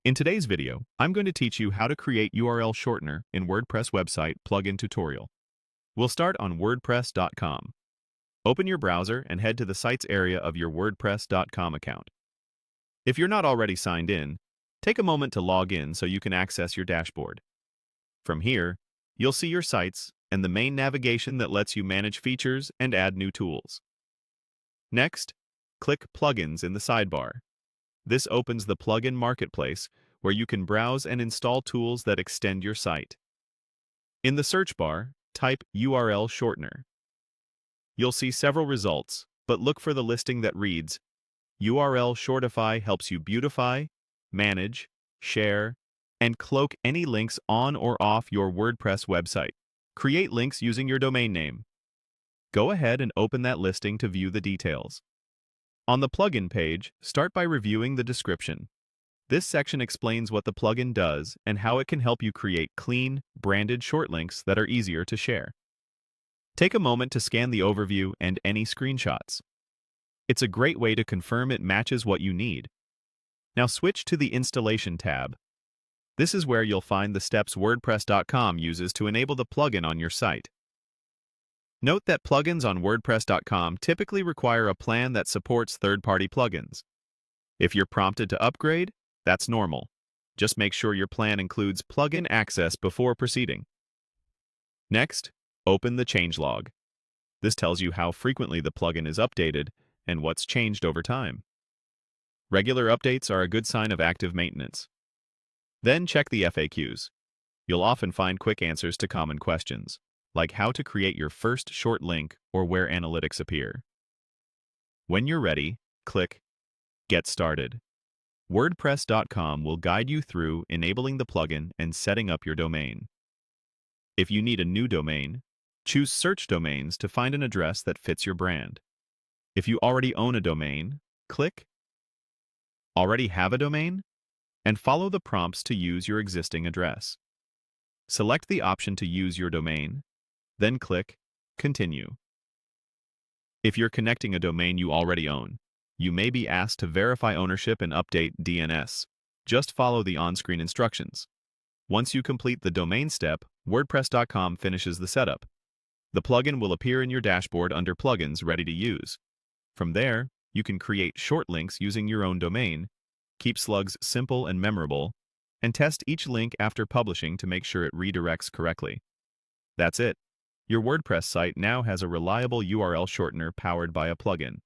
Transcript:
In today's video, I'm going to teach you how to create URL Shortener in WordPress website plugin tutorial. We'll start on WordPress.com. Open your browser and head to the Sites area of your WordPress.com account. If you're not already signed in, take a moment to log in so you can access your dashboard. From here, you'll see your sites and the main navigation that lets you manage features and add new tools. Next, click Plugins in the sidebar. This opens the plugin marketplace where you can browse and install tools that extend your site. In the search bar, type URL Shortener. You'll see several results, but look for the listing that reads, URL Shortify helps you beautify, manage, share, and cloak any links on or off your WordPress website. Create links using your domain name. Go ahead and open that listing to view the details. On the plugin page, start by reviewing the description. This section explains what the plugin does and how it can help you create clean, branded short links that are easier to share. Take a moment to scan the overview and any screenshots. It's a great way to confirm it matches what you need. Now switch to the Installation tab. This is where you'll find the steps WordPress.com uses to enable the plugin on your site. Note that plugins on WordPress.com typically require a plan that supports third-party plugins. If you're prompted to upgrade, that's normal. Just make sure your plan includes plugin access before proceeding. Next, open the Changelog. This tells you how frequently the plugin is updated and what's changed over time. Regular updates are a good sign of active maintenance. Then check the FAQs. You'll often find quick answers to common questions, like how to create your first short link or where analytics appear. When you're ready, click Get Started. WordPress.com will guide you through enabling the plugin and setting up your domain. If you need a new domain, choose Search Domains to find an address that fits your brand. If you already own a domain, click Already Have a Domain and follow the prompts to use your existing address. Select the option to use your domain, then click Continue. If you're connecting a domain you already own, you may be asked to verify ownership and update DNS. Just follow the on-screen instructions. Once you complete the domain step, WordPress.com finishes the setup. The plugin will appear in your dashboard under Plugins Ready to Use. From there, you can create short links using your own domain, keep slugs simple and memorable, and test each link after publishing to make sure it redirects correctly. That's it. Your WordPress site now has a reliable URL shortener powered by a plugin.